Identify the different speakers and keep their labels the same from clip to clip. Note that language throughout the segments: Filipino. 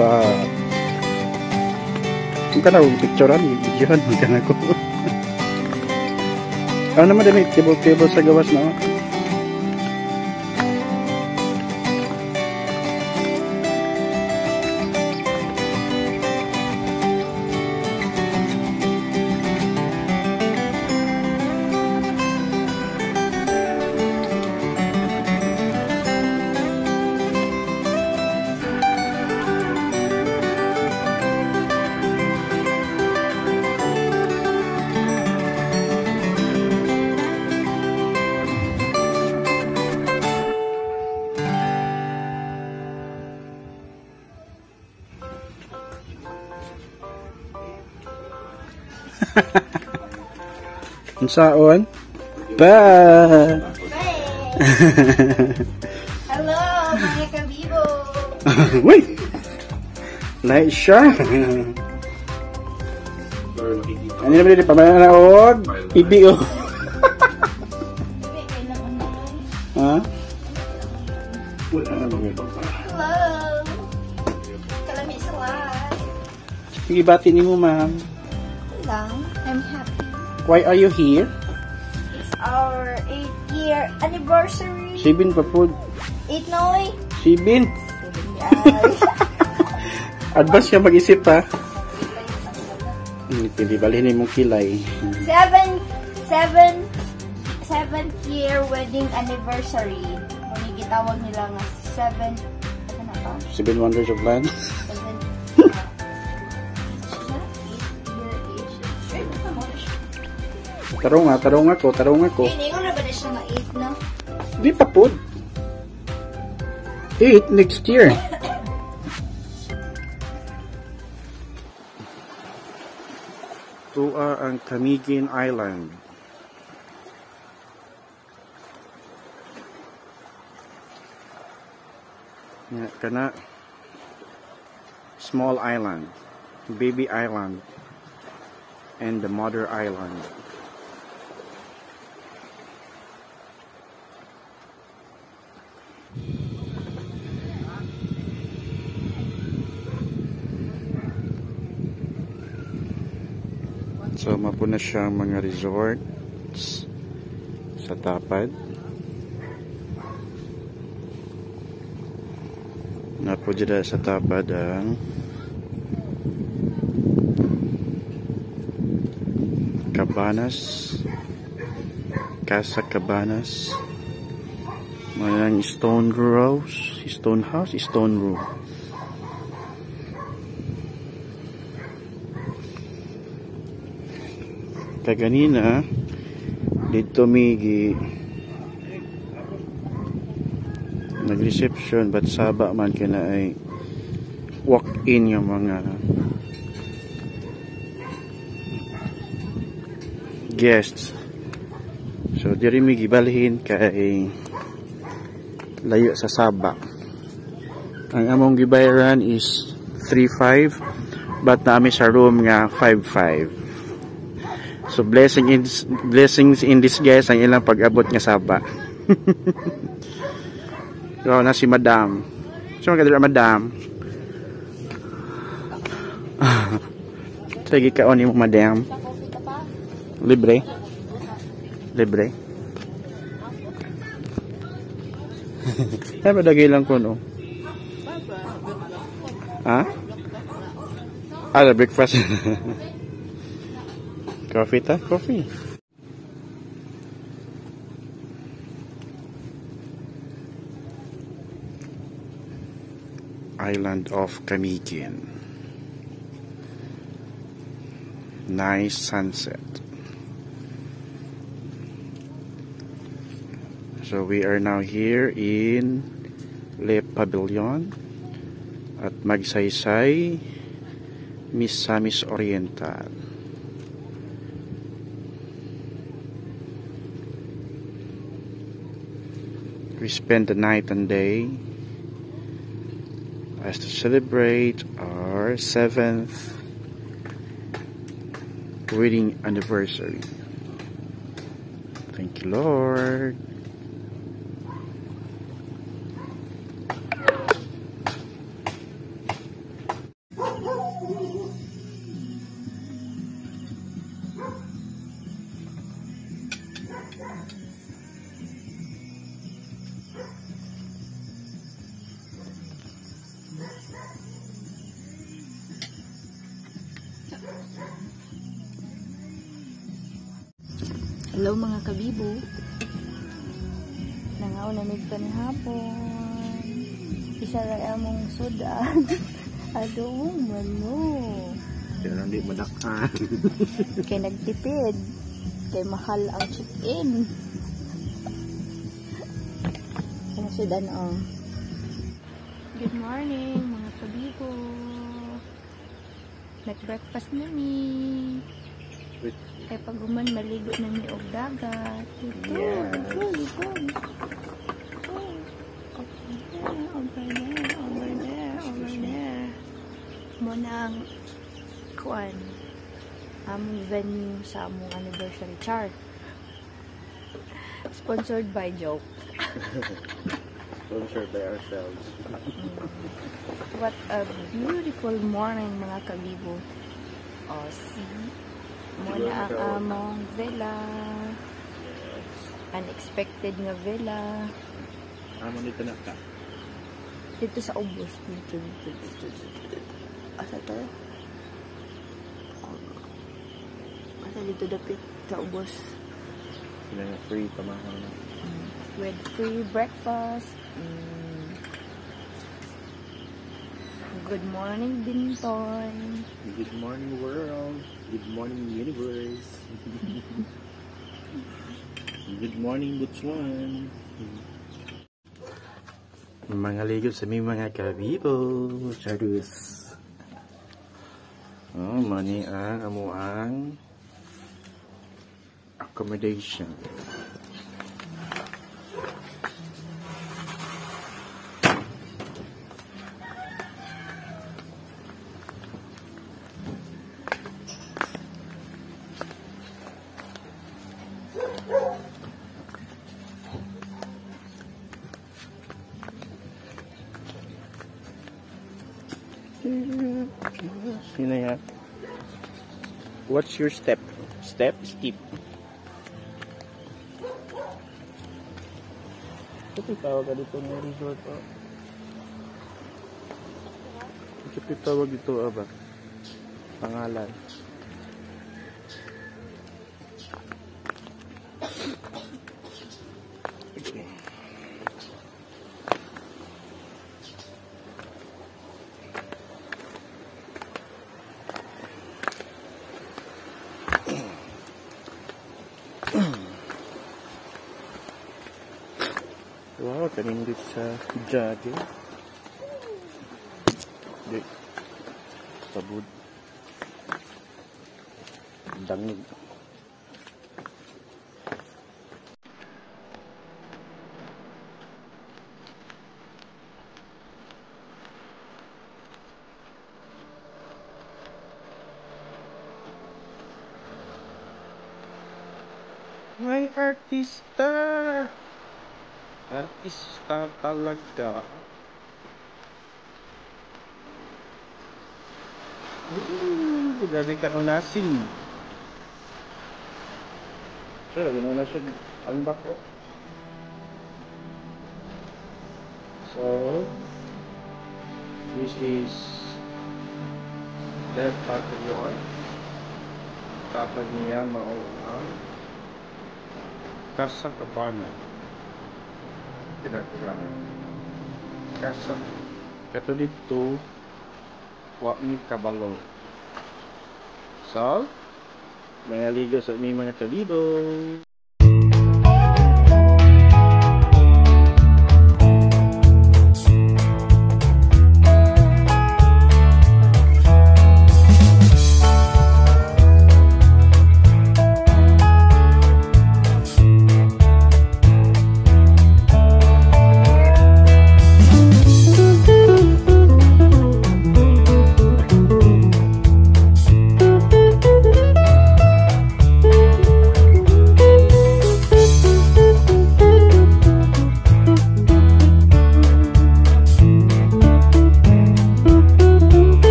Speaker 1: ba? Kung ka na picturean, videohan mo ka na ko. Ano naman din table sa gawas na? Unsaon? Ba.
Speaker 2: Hello, mga kabibo.
Speaker 1: Wait. Nice siya. Ano naman din pamanaog? PBO. Ha?
Speaker 2: Hello. Kalami sa live.
Speaker 1: Sige, bati ni mo, ma'am.
Speaker 2: Lang, I'm happy.
Speaker 1: Why are you here?
Speaker 2: It's our 8th-year anniversary.
Speaker 1: 7 pa po.
Speaker 2: 8 Noy.
Speaker 1: 7. Advance ka mag-isip ha. Hindi balhin mong kilay.
Speaker 2: 7th year wedding anniversary. Kung gitawag nila nga
Speaker 1: 7 Wonders of Land. Tarong ako.
Speaker 2: Hindi ko na ba na siya nga 8, no?
Speaker 1: Di pa po. 8 next year. Ito ang Camiguin Island. Yan, kana small island, baby island, and the mother island. So, mapuna siyang mga resorts sa Tapad. Napo dyan sa Tapad ang Cabanas, Casa Cabanas, mayang Stone Room. Kaganina dito migi nag-reception but saba man kina ay walk-in yung mga guests. So diri migi balhin kay layo sa Saba. Ang among gibayaran is 3.5 but naami sa room nga 5.5. So blessings in disguise ang ilang pag-abot nga Saba. So na si Madam. So kadira Madam. Sige ka oni mo Madam. Libre. Ay padagay lang ko no. Ha? Ah, breakfast. Coffee ta? Coffee. Island of Camiguin. Nice sunset. So we are now here in Le Pavilion at Magsaysay, Misamis Oriental. We spent the night and day as to celebrate our 7th wedding anniversary. Thank you, Lord.
Speaker 2: Hello mga kabibo. Nangaw na nito ni hapon. Isa ra among sudan. Adong mano.
Speaker 1: Kaya hindi madakan.
Speaker 2: Kay nagtipid. Kay mahal ang chicken. Ano sudan oh. Good morning mga kabibo. Nag-breakfast na ni. Kay paguman maligo na ni og dagat. Ito, ito. Over there. Muna ang kuan. Among venue sa among anniversary chart. Sponsored by Joke.
Speaker 1: Sponsored by ourselves.
Speaker 2: What a beautiful morning mga kabibo. Oh, see? Muna ang among villa. Unexpected nga villa.
Speaker 1: Amon dito na ka.
Speaker 2: Dito sa ubos. Dito. Asa to? Asa dito dapit sa ubos.
Speaker 1: Sila na free pamahal na.
Speaker 2: With free breakfast. Good morning, Bintoy.
Speaker 1: Good morning, world. Good morning, universe. Good morning, Botswana. Mga ligot sa mga kabibo. Charus. Oh, mani ang amuang accommodation. Sino yan? What's your step? Step? Steep. Ito tawag ka dito ng resort o? Ito tawag dito ba? Pangalan. Okay. Wow, kanindot sa jogging. Di. Sabud. Dangin. May artista! Artista talaga. Dari ka nasin. Sure, gano'n na siya. Unback ko. So, this is that part of your kapag niya mauang Casa Cabana. Casa Catholic to Wami Cabalo. So, mga ligo sa mga kalibo.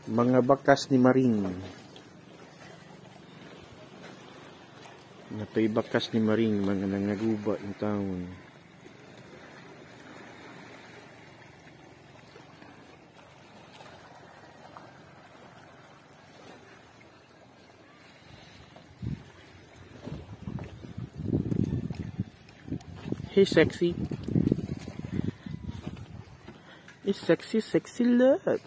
Speaker 1: Mga bakas ni Maring. Natoy bakas ni Maring, mga nangaguba yung taon. Hey sexy. It's sexy, sexy love.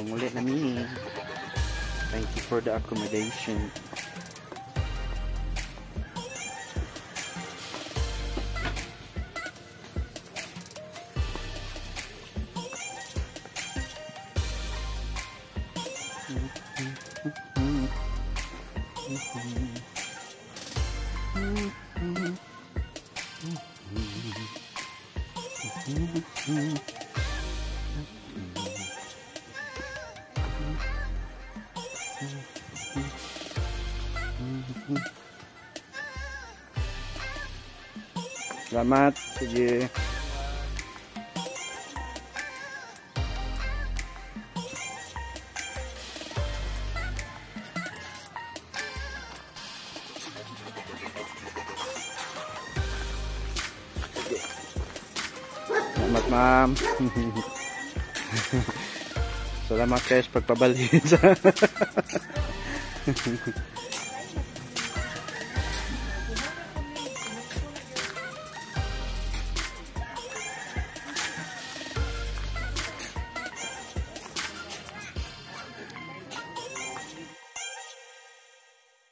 Speaker 1: Ulit na mini. Thank you for the accommodation. Selamat, sige. Selamat, ma'am. Salamat guys pagpabalhin sa